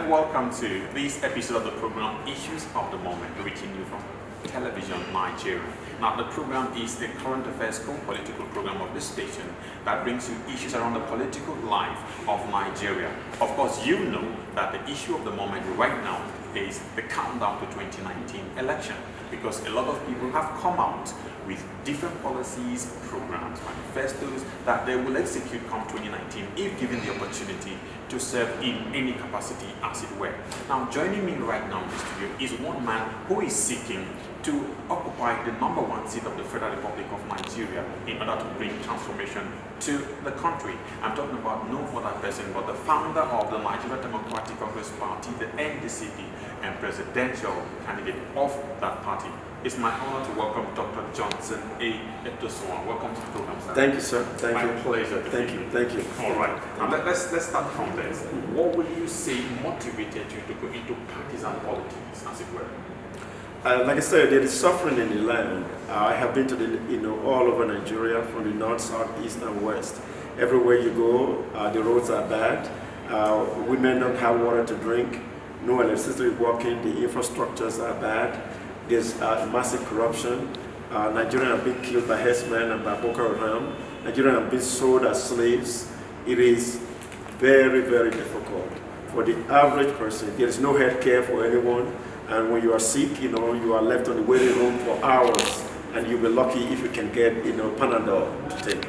and welcome to this episode of the program Issues of the Moment, reaching you from Television Nigeria. Now, the program is the current affairs political program of this station that brings you issues around the political life of Nigeria. Of course, you know that the issue of the moment right now is the countdown to 2019 election, because a lot of people have come out with different policies, programs, manifestos that they will execute come 2019 if given the opportunity to serve in any capacity, as it were. Now, joining me right now in the studio is one man who is seeking to occupy the #1 seat of the Federal Republic of Nigeria in order to bring transformation to the country. I'm talking about no other person but the founder of the Nigeria Democratic Congress Party, the Ndcp, and presidential candidate of that party. It's my honor to welcome Dr. Johnson A. Etosuwan. Welcome to the program, sir. Thank you, sir. Thank you. My pleasure. Thank you. Thank you. All right. Now let's start from this. What would you say motivated you to go into partisan politics, as it were? Like I said, there is suffering in the land. I have been to all over Nigeria, from the north, south, east, and west. Everywhere you go, the roads are bad. Women don't have water to drink. No electricity working. The infrastructures are bad. There's massive corruption. Nigerians have been killed by herdsmen and by Boko Haram. Nigerians have been sold as slaves. It is very, very difficult for the average person. There is no health care for anyone. And when you are sick, you are left on the waiting room for hours. And you'll be lucky if you can get, Panadol to take.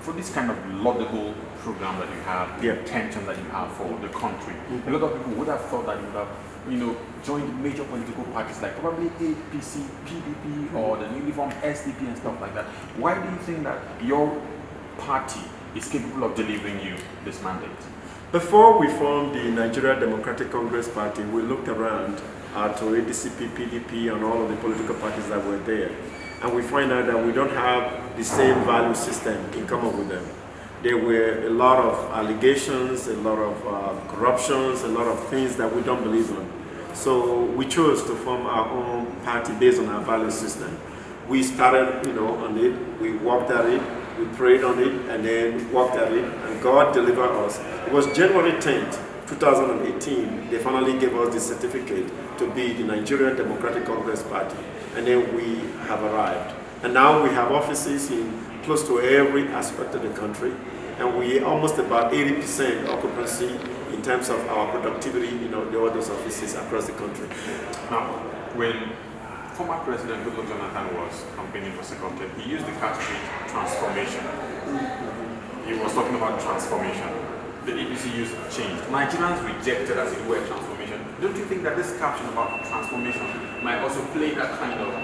For this kind of laudable program that you have, the attention that you have for the country, a lot of people would have thought that you would have joined major political parties like probably APC, PDP, or the newly formed SDP and stuff like that. Why do you think that your party is capable of delivering you this mandate? Before we formed the Nigeria Democratic Congress Party, we looked around to Ndcp, PDP, and all of the political parties that were there. And we find out that we don't have the same value system in common with them. There were a lot of allegations, a lot of corruptions, a lot of things that we don't believe in. So we chose to form our own party based on our value system. We started, on it, we worked at it, we prayed on it, and then worked at it, and God delivered us. It was January 10th, 2018, they finally gave us the certificate to be the Nigeria Democratic Congress Party, and then we have arrived. And now we have offices in close to every aspect of the country, and we almost about 80% occupancy in terms of our productivity in all those offices across the country. Now, when former President Goodluck Jonathan was campaigning for second term, he used the catchphrase transformation. He was talking about transformation. The APC used change. Nigerians rejected, as it were, transformation. Don't you think that this caption about transformation might also play that kind of,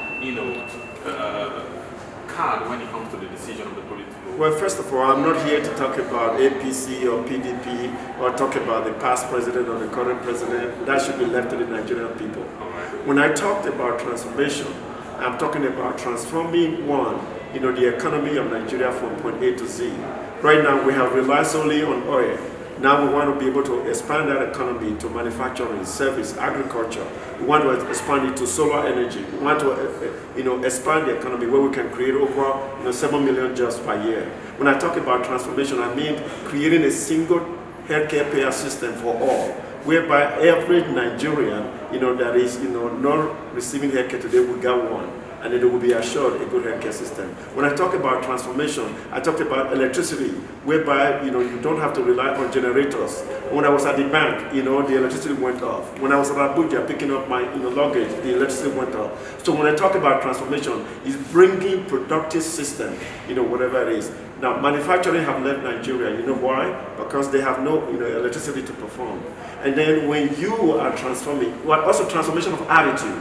card when it comes to the decision of the political? Well, first of all, I'm not here to talk about APC or PDP or talk about the past president or the current president. That should be left to the Nigerian people. When I talked about transformation, I'm talking about transforming the economy of Nigeria from point A to Z. Right now, we have relied solely on oil. Now we want to be able to expand that economy to manufacturing, service, agriculture. We want to expand it to solar energy. We want to, expand the economy where we can create over 7 million jobs per year. When I talk about transformation, I mean creating a single healthcare payer system for all, whereby every Nigerian, that is, not receiving healthcare today will get one, and then they will be assured a good healthcare system. When I talk about transformation, I talked about electricity, whereby, you don't have to rely on generators. When I was at the bank, the electricity went off. When I was at Abuja picking up my, luggage, the electricity went off. So when I talk about transformation, it's bringing productive system, whatever it is. Now, manufacturing have left Nigeria. You know why? Because they have no, electricity to perform. And then when you are transforming, also transformation of attitude.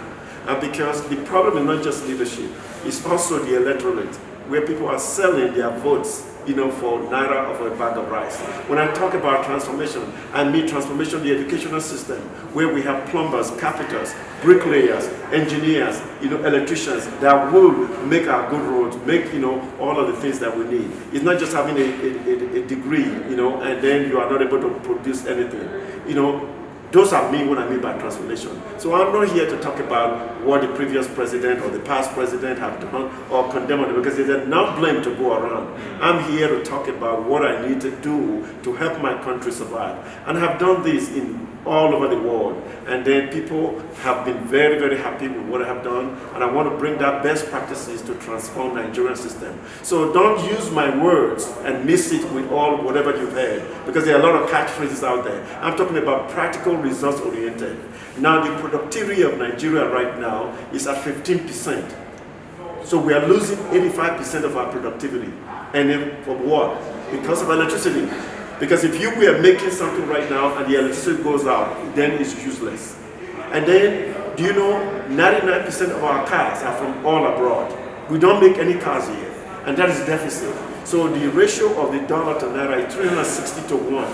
Because the problem is not just leadership, it's also the electorate, where people are selling their votes, for naira or for a bag of rice. When I talk about transformation, I mean transformation of the educational system, where we have plumbers, carpenters, bricklayers, engineers, electricians that will make our good roads, make, all of the things that we need. It's not just having a degree, and then you are not able to produce anything. Those are me when I mean by transformation. So I'm not here to talk about what the previous president or the past president have done or condemn them, because there's enough blame to go around. I'm here to talk about what I need to do to help my country survive. And I have done this in all over the world. And then people have been very, very happy with what I have done. And I want to bring that best practices to transform the Nigerian system. So don't use my words and mix it with all whatever you've heard, because there are a lot of catchphrases out there. I'm talking about practical, results oriented. Now the productivity of Nigeria right now is at 15%. So we are losing 85% of our productivity. And then for what? Because of electricity. Because if you were making something right now and the electricity goes out, then it's useless. And then, do you know, 99% of our cars are from all abroad. We don't make any cars here, and that is deficit. So the ratio of the dollar to naira is 360 to 1.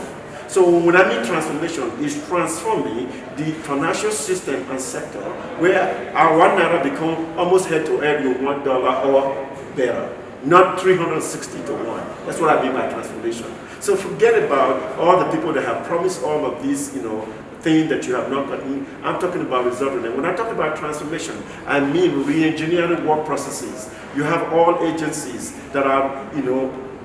So when I mean transformation, it's transforming the financial system and sector where our 1 naira become almost head to head with $1 or better, not 360 to 1. That's what I mean by transformation. So forget about all the people that have promised all of these, things that you have not gotten. I'm talking about resulting. And when I talk about transformation, I mean re-engineering work processes. You have all agencies that are,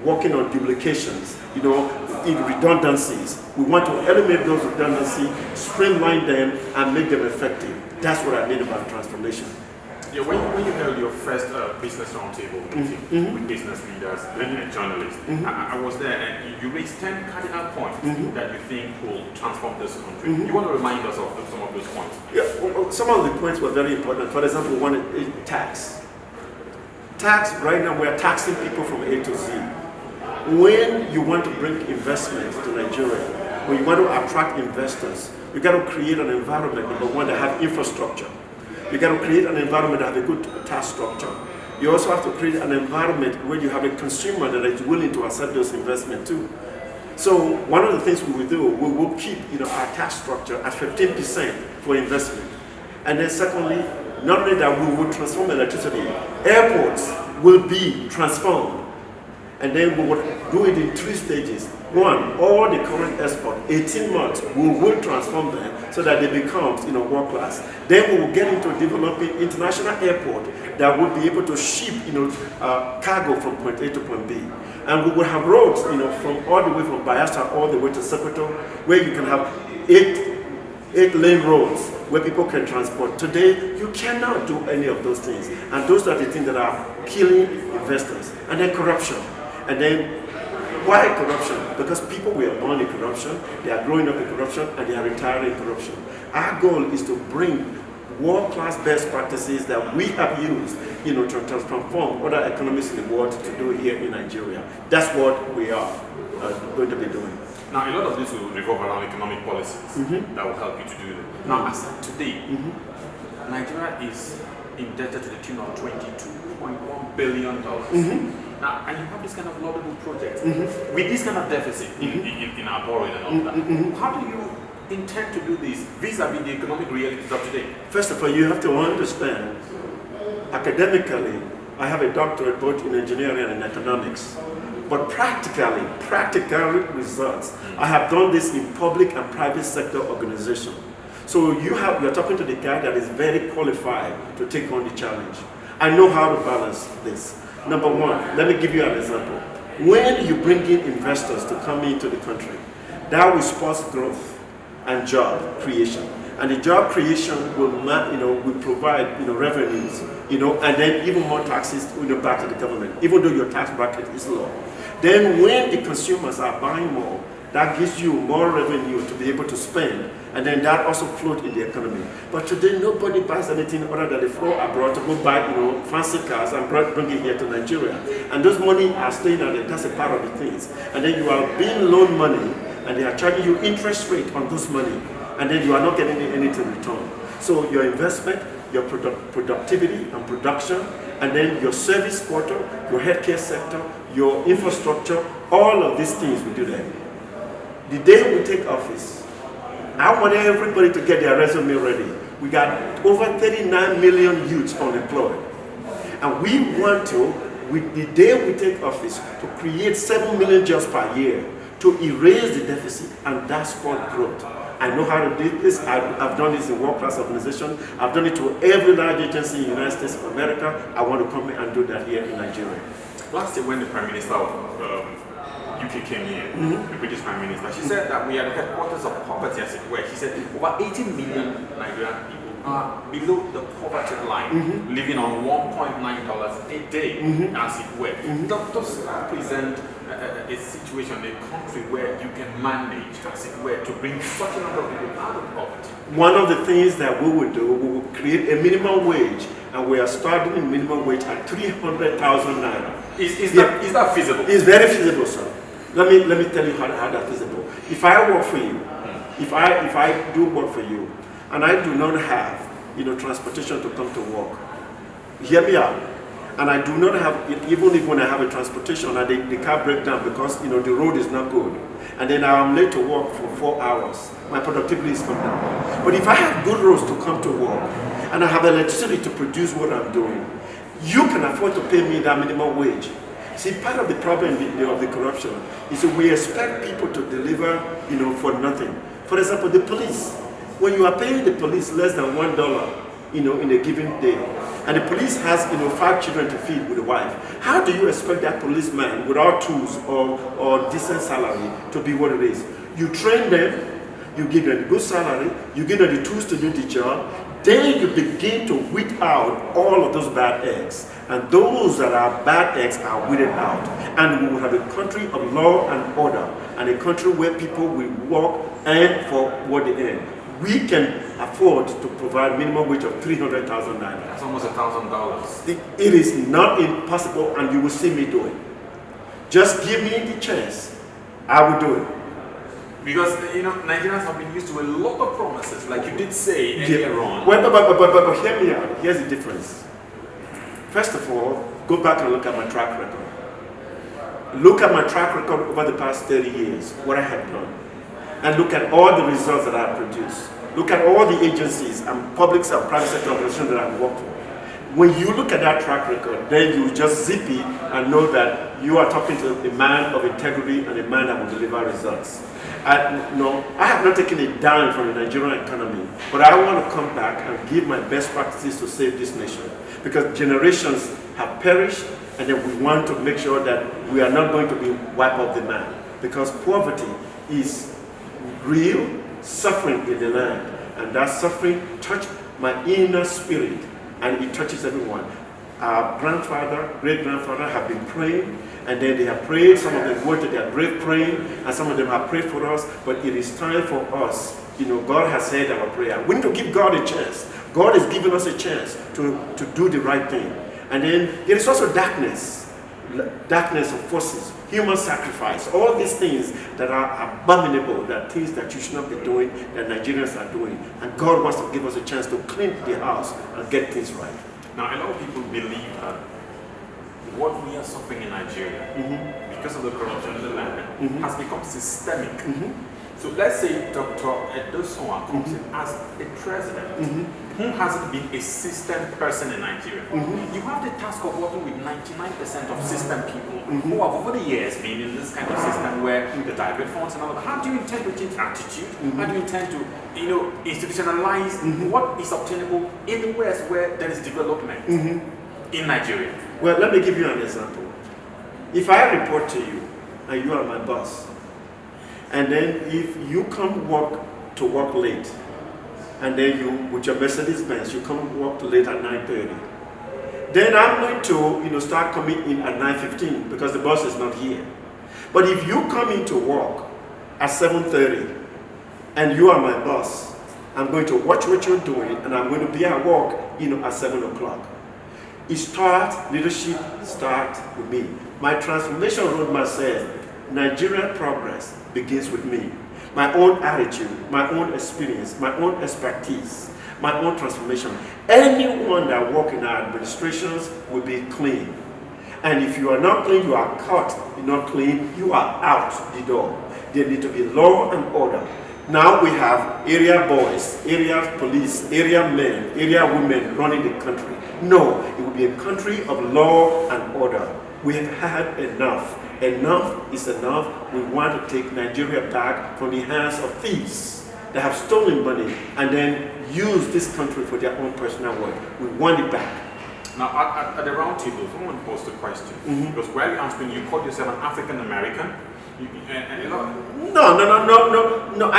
working on duplications, in redundancies. We want to eliminate those redundancies, streamline them, and make them effective. That's what I mean about transformation. Yeah, when you held your first business roundtable meeting with business leaders and journalists, I was there, and you raised 10 cardinal points that you think will transform this country. You want to remind us of some of those points? Yeah, well, some of the points were very important. For example, one is tax. Tax, right now we are taxing people from A to Z. When you want to bring investment to Nigeria, when you want to attract investors, you got to create an environment, number one, that have infrastructure. You got to create an environment that has a good tax structure. You also have to create an environment where you have a consumer that is willing to accept those investments too. So one of the things we will do, we will keep our tax structure at 15% for investment. And then secondly, not only that, we will transform electricity. Airports will be transformed. And then we will do it in 3 stages. One, all the current export, 18 months, we will transform them so that they become world class. Then we will get into developing international airport that will be able to ship cargo from point A to point B. And we will have roads from all the way from Bayelsa all the way to Sokoto, where you can have 8-lane roads where people can transport. Today, you cannot do any of those things. And those are the things that are killing investors. And then corruption. And then, why corruption? Because people were born in corruption, they are growing up in corruption, and they are retiring in corruption. Our goal is to bring world-class best practices that we have used to transform other economies in the world to do here in Nigeria. That's what we are going to be doing. Now, a lot of this will revolve around economic policies that will help you to do that. Now, as of today, Nigeria is indebted to the tune of $22.1 billion. Now, and you have this kind of laudable project with this kind of deficit in our borrowing and all that. How do you intend to do this vis-a-vis the economic realities of today? First of all, you have to understand, academically, I have a doctorate both in engineering and economics. But practical results, I have done this in public and private sector organizations. So you're talking to the guy that is very qualified to take on the challenge. I know how to balance this. Number one, let me give you an example. When you bring in investors to come into the country, that will spur growth and job creation. And the job creation will provide revenues, and then even more taxes back to the government, even though your tax bracket is low. Then when the consumers are buying more, that gives you more revenue to be able to spend, and then that also floats in the economy. But today nobody buys anything other than they flow abroad to go buy fancy cars and bring it here to Nigeria. And those money are staying out there, that's a part of the things. And then you are being loaned money, and they are charging you interest rate on those money, and then you are not getting anything in return. So your investment, your productivity and production, and then your service sector, your healthcare sector, your infrastructure, all of these things we do that. The day we take office, I want everybody to get their resume ready. We got over 39 million youths unemployed. And we want to, with the day we take office, to create 7 million jobs per year, to erase the deficit, and that's called growth. I know how to do this. I've done this in world-class organization. I've done it to every large agency in the United States of America. I want to come and do that here in Nigeria. Last year when the Prime Minister of UK came here, the British Prime Minister, she said that we are the headquarters of poverty, as it were. She said over 18 million Nigerian people are below the poverty line, living on $1.9 a day, as it were. Does that present a situation, a country where you can manage, as it were, to bring such a number of people out of poverty? One of the things that we will do, we will create a minimum wage, and we are starting in minimum wage at 300,000 naira. Is that feasible? It's very feasible, sir. Let me tell you how that's feasible. If I work for you, if I do work for you, and I do not have, transportation to come to work, hear me out. And I do not have, even if when I have a transportation and the car breaks down because the road is not good, and then I'm late to work for 4 hours, my productivity is come down. But if I have good roads to come to work, and I have electricity to produce what I'm doing, you can afford to pay me that minimum wage. See, part of the problem of the corruption is that we expect people to deliver, for nothing. For example, the police. When you are paying the police less than $1, in a given day, and the police has, 5 children to feed with a wife, how do you expect that policeman without tools or decent salary to be what it is? You train them, you give them a good salary, you give them the tools to do the job, then you begin to weed out all of those bad eggs. And those that are bad eggs are weeded out. And we will have a country of law and order, and a country where people will work and for what they earn. We can afford to provide minimum wage of 300,000 naira. That's almost $1,000. It is not impossible, and you will see me do it. Just give me the chance, I will do it. Because Nigerians have been used to a lot of promises, like you did say earlier on. Well, but hear me out. Here's the difference. First of all, go back and look at my track record. Look at my track record over the past 30 years, what I have done. And look at all the results that I have produced. Look at all the agencies and public and private sector organizations that I've worked for. When you look at that track record, then you just zip it and know that you are talking to a man of integrity and a man that will deliver results. I have not taken a dime from the Nigerian economy, but I want to come back and give my best practices to save this nation. Because generations have perished, and then we want to make sure that we are not going to be wiped off the map. Because poverty is real suffering in the land, and that suffering touched my inner spirit, and it touches everyone. Our grandfather, great-grandfather have been praying, and then they have prayed. Some of them went to their grave praying, and some of them have prayed for us, but it is time for us. God has said our prayer. We need to give God a chance. God is giving us a chance to do the right thing. And then there is also darkness of forces, human sacrifice, all these things that are abominable, that things that you should not be doing, that Nigerians are doing. And God wants to give us a chance to clean the house and get things right. Now, a lot of people believe that what we are suffering in Nigeria, because of the corruption in the land, has become systemic. So let's say Dr. Edosonwa comes in as a president who hasn't been a system person in Nigeria. You have the task of working with 99% of system people who have over the years been in this kind of system where the direct funds and all that. How do you intend to change attitude? How do you intend to institutionalize what is obtainable in the West where there is development in Nigeria? Well, let me give you an example. If I report to you and you are my boss, and then if you come to work late, and then you, with your Mercedes-Benz, you come work late at 9:30, then I'm going to start coming in at 9:15 because the boss is not here. But if you come into work at 7:30 and you are my boss, I'm going to watch what you're doing, and I'm going to be at work at 7 o'clock. Leadership starts with me. My transformation roadmap says Nigerian progress begins with me. My own attitude, my own experience, my own expertise, my own transformation. Anyone that works in our administrations will be clean. And if you are not clean, you are caught. You're not clean, you are out the door. There need to be law and order. Now we have area boys, area police, area men, area women running the country. No, it will be a country of law and order. We have had enough. Enough is enough. We want to take Nigeria back from the hands of thieves. that have stolen money and then used this country for their own personal work. We want it back. Now, at the round table, someone posed a question. Because while you're answering, you called yourself an African American. And you know, No. No.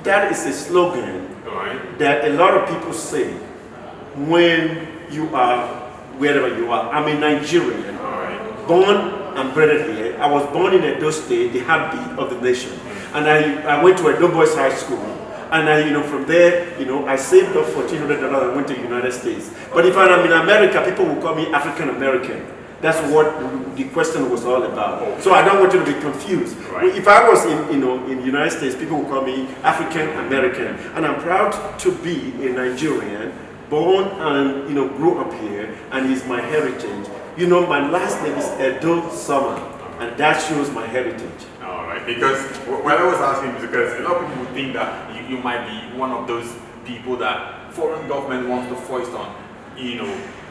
That is a slogan that a lot of people say when you are wherever you are. I'm a Nigerian, born and bred here. I was born in Edo State, the heartbeat of the nation, and I went to Edo Boys High School. And from there, I saved up $1,400 and went to the United States. But if I'm in America, people will call me African American. That's what the question was all about. So I don't want you to be confused. If I was in the United States, people would call me African American. And I'm proud to be a Nigerian, born and grew up here, and it's my heritage. My last name is Edo Summer, and that shows my heritage. Because what I was asking is because a lot of people would think that you might be one of those people that foreign government wants to foist on,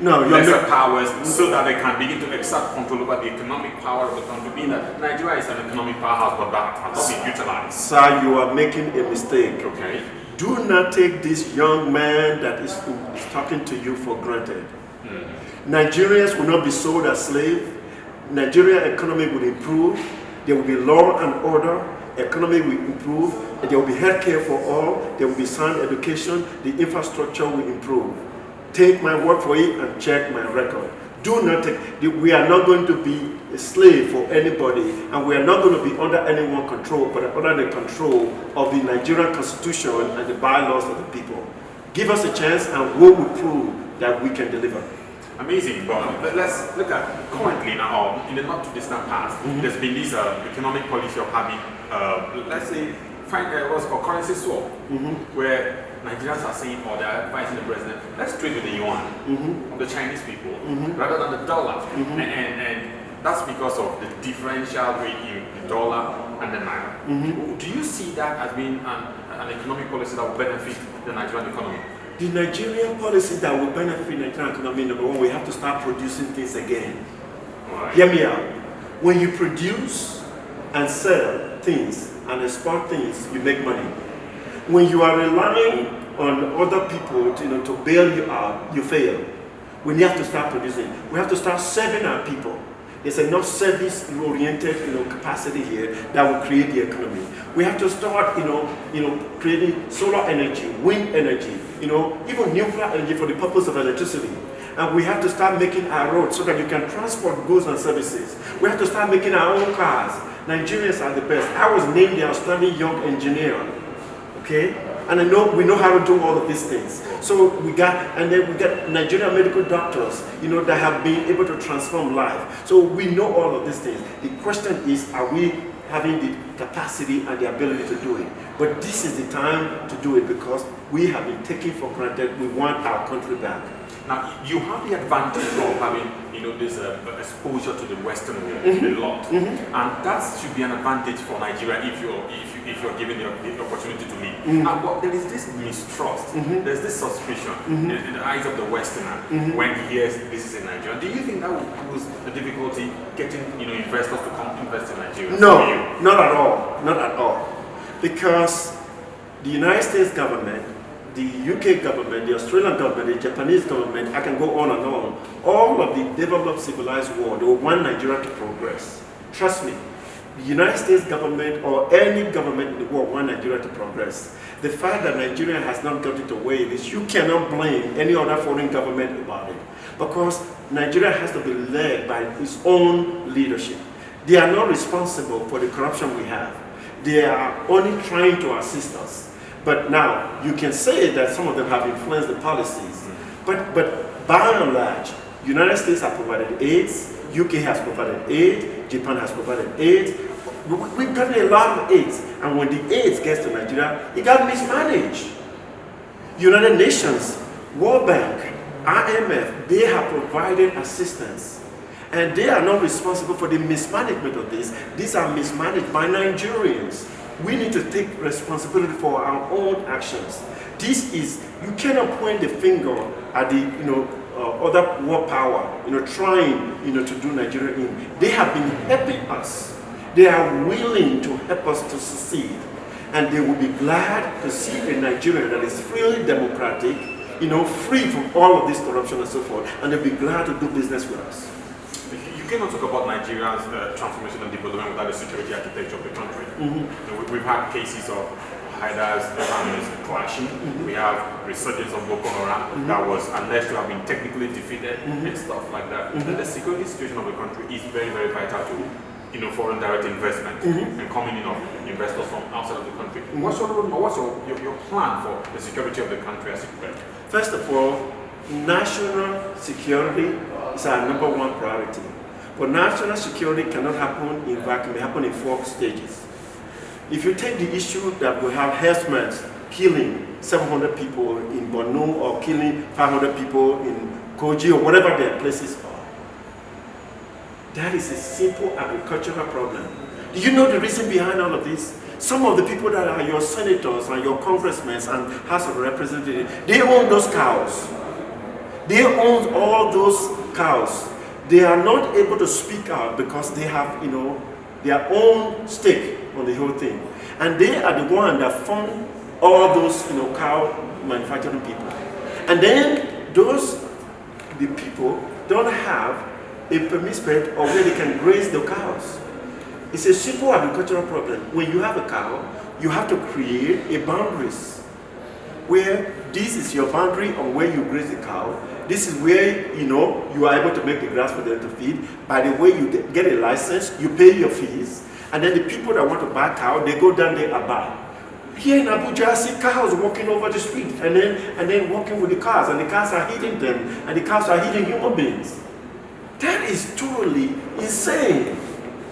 lesser powers so that they can begin to exert control over the economic power of the country. Being that Nigeria is an economic powerhouse, but that has not been utilized. Sir, you are making a mistake. Okay. Do not take this young man that is talking to you for granted. Nigerians will not be sold as slaves. Nigerian economy will improve. There will be law and order, economy will improve, and there will be healthcare for all, there will be sound education, the infrastructure will improve. Take my word for it and check my record. Do not take, we are not going to be a slave for anybody, and we are not going to be under anyone's control, but under the control of the Nigerian Constitution and the bylaws of the people. Give us a chance and we will prove that we can deliver. Amazing, but let's look at currently now, in the not too distant past, there's been this economic policy of having, let's say, what's called currency swap, where Nigerians are saying, or they're advising the president, let's trade with the yuan of the Chinese people rather than the dollar. And that's because of the differential rate in the dollar and the naira. Do you see that as being an economic policy that will benefit the Nigerian economy? The Nigerian policy that will benefit the Nigerian economy, number one, we have to start producing things again. Hear me out. When you produce and sell things and export things, you make money. When you are relying on other people to bail you out, you fail. We have to start producing. We have to start serving our people. There's enough service-oriented, capacity here that will create the economy. We have to start, creating solar energy, wind energy, even nuclear energy for the purpose of electricity. And we have to start making our roads so that you can transport goods and services. We have to start making our own cars. Nigerians are the best. I was named the outstanding young engineer, okay? And we know how to do all of these things. So we got Nigerian medical doctors, that have been able to transform life. So we know all of these things. The question is, are we having the capacity and the ability to do it? But this is the time to do it because we have been taken for granted. We want our country back. Now, you have the advantage of having, this exposure to the Western world a lot, and that should be an advantage for Nigeria if you're given the opportunity to lead. But there is this mistrust, there's this suspicion in the eyes of the Westerner when he hears this is in Nigeria. Do you think that will cause a difficulty getting investors to come invest in Nigeria? No, not at all, not at all, because the United States government, the UK government, the Australian government, the Japanese government, I can go on and on. All of the developed civilized world, they want Nigeria to progress. Trust me, the United States government or any government in the world want Nigeria to progress. The fact that Nigeria has not got it away is you cannot blame any other foreign government about it. Because Nigeria has to be led by its own leadership. They are not responsible for the corruption we have. They are only trying to assist us. But now, you can say that some of them have influenced the policies. But by and large, United States have provided aids, UK has provided aid, Japan has provided aid. We've gotten a lot of aids. And when the aids gets to Nigeria, it got mismanaged. United Nations, World Bank, IMF, they have provided assistance. And they are not responsible for the mismanagement of this. These are mismanaged by Nigerians. We need to take responsibility for our own actions. This is, you cannot point the finger at the other world power, trying to do Nigeria in. They have been helping us. They are willing to help us to succeed. And they will be glad to see a Nigeria that is freely democratic, free from all of this corruption and so forth. And they'll be glad to do business with us. You cannot talk about Nigeria's transformation and development without the security architecture of the country. We've had cases of hiders, enemies clashing. We have resurgence of Boko Haram that was alleged to have been technically defeated and stuff like that. The security situation of the country is very, very vital to foreign direct investment and coming in of investors from outside of the country. What's your plan for the security of the country as it were? First of all, national security is our number one priority. But national security cannot happen in vacuum. It happens in 4 stages. If you take the issue that we have herdsmen killing 700 people in Borno or killing 500 people in Koji or whatever their places are, that is a simple agricultural problem. Do you know the reason behind all of this? Some of the people that are your senators and your congressmen and House of Representatives, they own those cows. They own all those cows. They are not able to speak out because they have, their own stake on the whole thing. And they are the one that fund all those, cow manufacturing people. And then the people don't have a permit or where they can graze the cows. It's a simple agricultural problem. When you have a cow, you have to create a boundaries where this is your boundary on where you graze the cow. This is where you are able to make the grass for them to feed. By the way, you get a license, you pay your fees, and then the people that want to buy cow, they go down there and buy. Here in Abuja, I see cows walking over the street and then walking with the cars, and the cars are hitting them, and the cows are hitting human beings. That is totally insane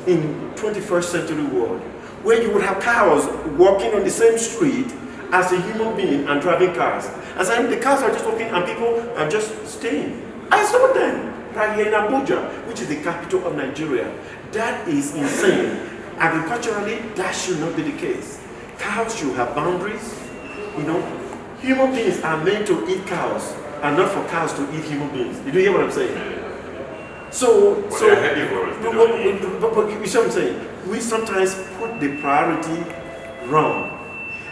in 21st century world, where you would have cows walking on the same street as a human being and driving cars. And so the cars are just walking and people are just staying. I saw them right here in Abuja, which is the capital of Nigeria. That is insane. Agriculturally, that should not be the case. Cows should have boundaries. Human beings are meant to eat cows and not for cows to eat human beings. Did you hear what I'm saying? So you see what I'm saying? We sometimes put the priority wrong.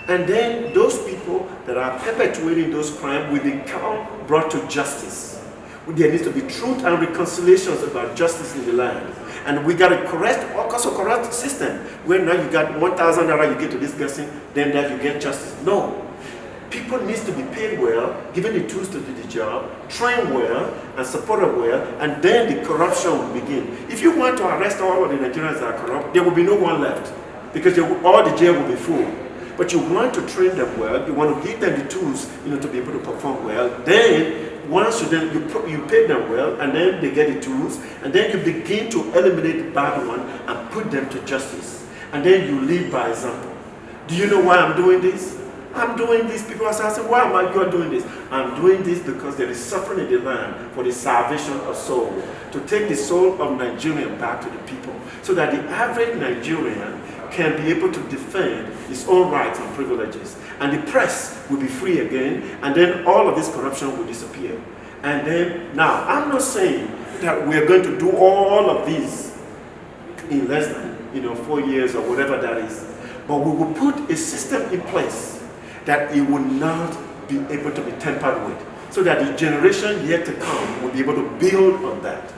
And then those people that are perpetuating those crimes will become brought to justice. There needs to be truth and reconciliations about justice in the land. And we got a correct system where now you got 1,000 naira, you get to this person, then that you get justice. No. People need to be paid well, given the tools to do the job, trained well, and supported well, and then the corruption will begin. If you want to arrest all of the Nigerians that are corrupt, there will be no one left, because all the jail will be full. But you want to train them well, you want to give them the tools to be able to perform well. Then, once you pay them well, and then they get the tools, and then you begin to eliminate the bad one and put them to justice. And then you lead by example. Do you know why I'm doing this? I'm doing this. People are saying, why am you doing this? I'm doing this because there is suffering in the land for the salvation of soul. To take the soul of Nigerian back to the people, so that the average Nigerian can be able to defend his own rights and privileges. And the press will be free again, and then all of this corruption will disappear. And then, now, I'm not saying that we're going to do all of these in less than 4 years or whatever that is. But we will put a system in place that it will not be able to be tampered with, so that the generation yet to come will be able to build on that.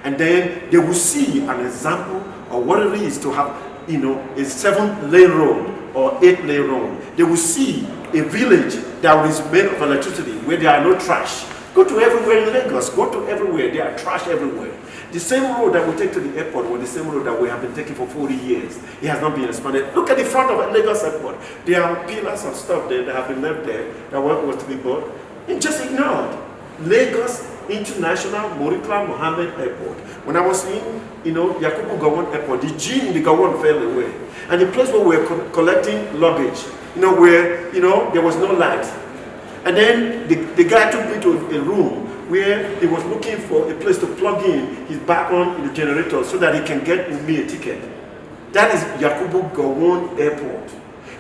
And then they will see an example of what it is to have a 7-lane road or 8-lane road. They will see a village that is made of electricity, where there are no trash. Go to everywhere in Lagos, go to everywhere, there are trash everywhere. The same road that we take to the airport was the same road that we have been taking for 40 years. It has not been expanded. Look at the front of Lagos airport. There are pillars of stuff there that have been left there that was to be bought and just ignored. Lagos International Morikla Mohammed Airport. When I was in, Yakubu Gowon Airport, the G in the Gowon fell away. And the place where we were collecting luggage, where, there was no light. And then the guy took me to a room where he was looking for a place to plug in his background in the generator so that he can get me a ticket. That is Yakubu Gowon Airport.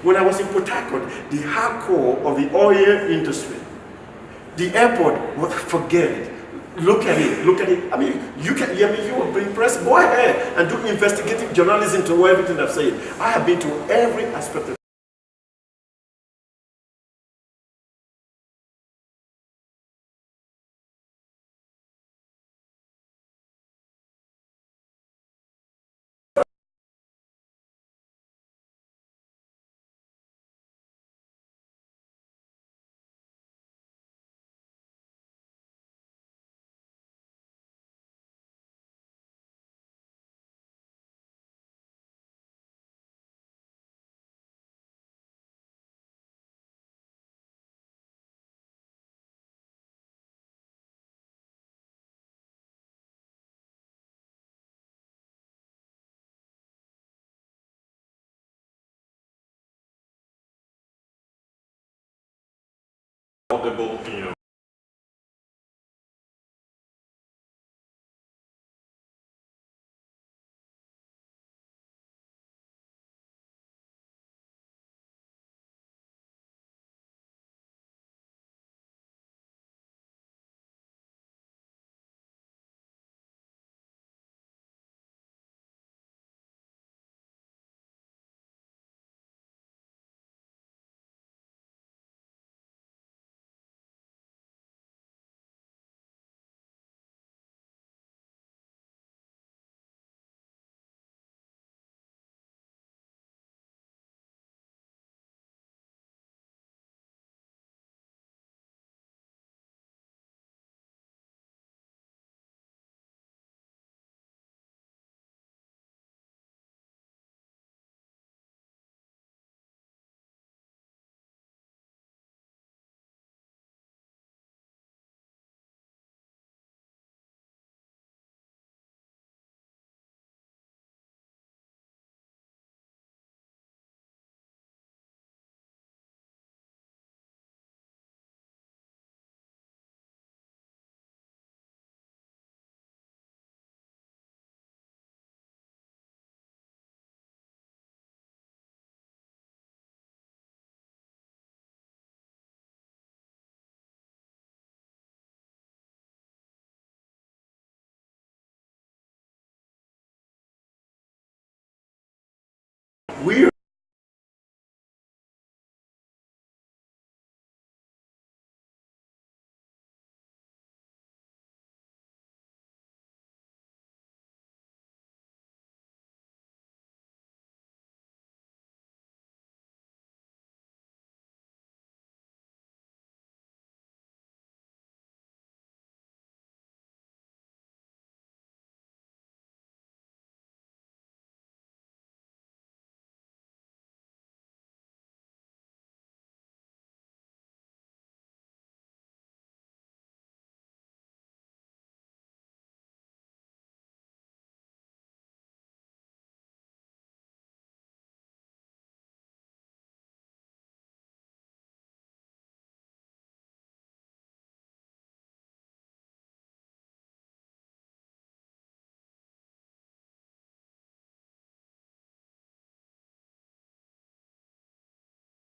When I was in Port Harcourt, the hardcore of the oil industry, the airport, forget it. Look at it, look at it. I mean, you will bring press, go ahead and do investigative journalism to everything I've said. I have been to every aspect of audible,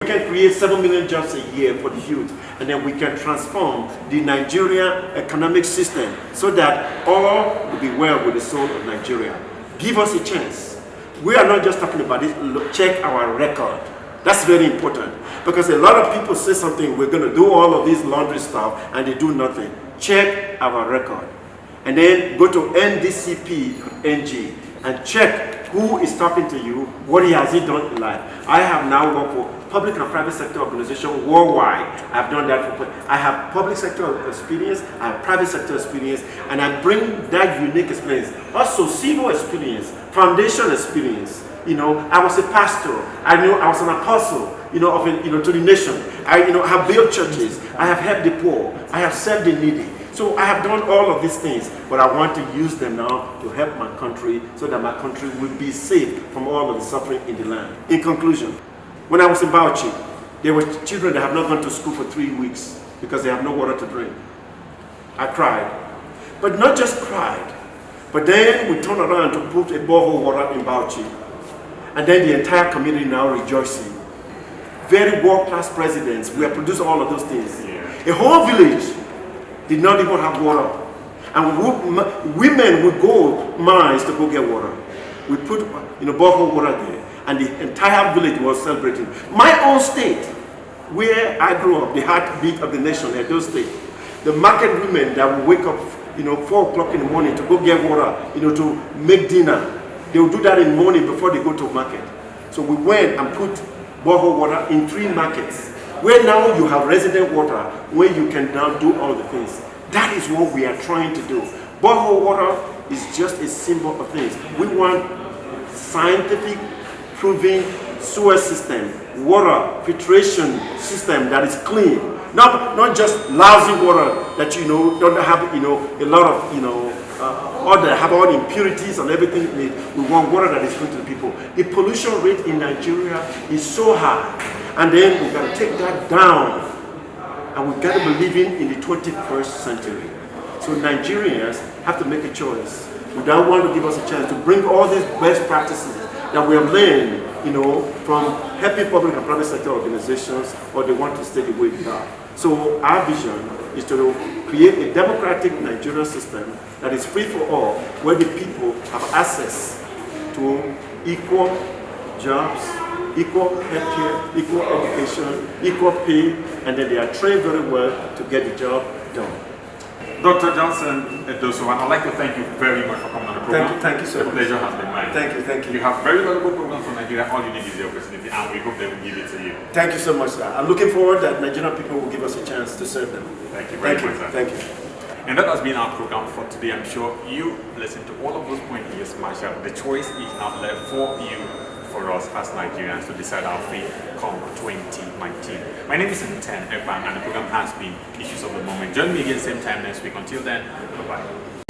we can create 7 million jobs a year for the youth, and then we can transform the Nigerian economic system so that all will be well with the soul of Nigeria. Give us a chance. We are not just talking about it, check our record. That's very important, because a lot of people say something, we're going to do all of this laundry stuff, and they do nothing. Check our record. And then go to Ndcp'S and check who is talking to you, what has he done in life. I have now worked for public and private sector organizations worldwide. I've done that for, I have public sector experience, I have private sector experience, and I bring that unique experience. Also civil experience, foundation experience. You know, I was a pastor. I was an apostle, to the nation. I, have built churches. I have helped the poor. I have served the needy. So I have done all of these things, but I want to use them now to help my country so that my country will be safe from all of the suffering in the land. In conclusion, when I was in Bauchi, there were children that have not gone to school for 3 weeks because they have no water to drink. I cried, but not just cried, but then we turned around to put a borehole water in Bauchi. And then the entire community now rejoicing. Very world-class presidents, we have produced all of those things. Yeah. A whole village did not even have water. And women will go mines to go get water. We put borehole water there, and the entire village was celebrating. My own state, where I grew up, the heartbeat of the nation, Edo State, the market women that will wake up 4 o'clock in the morning to go get water, to make dinner. They will do that in the morning before they go to market. So we went and put borehole water in 3 markets, where now you have resident water, where you can now do all the things. That is what we are trying to do. Borehole water is just a symbol of things. We want scientific, proven sewer system, water filtration system that is clean. Not just lousy water that don't have a lot of have all the impurities and everything in it. We want water that is good to the people. The pollution rate in Nigeria is so high, and then we've got to take that down, and we've got to be living in the 21st century. So Nigerians have to make a choice. We don't want to give us a chance to bring all these best practices that we have learned, from helping public and private sector organizations, or they want to stay the way they are. So our vision is to create a democratic Nigerian system that is free for all, where the people have access to equal jobs, equal healthcare, equal education, equal pay, and then they are trained very well to get the job done. Dr. Johnson Edosowan, I'd like to thank you very much for coming on the program. Thank you so much. The pleasure has been mine. Thank you. You have very valuable programs from Nigeria. All you need is the opportunity, and we hope they will give it to you. Thank you so much, sir. I'm looking forward that Nigerian people will give us a chance to serve them. Thank you very much, sir. Thank you. And that has been our program for today. I'm sure you listened to all of those points here, Marshall. The choice is now left for you, for us as Nigerians, to decide our fate come 2019. My name is Ndcp'S, and the program has been Issues of the Moment. Join me again same time next week. Until then, bye-bye.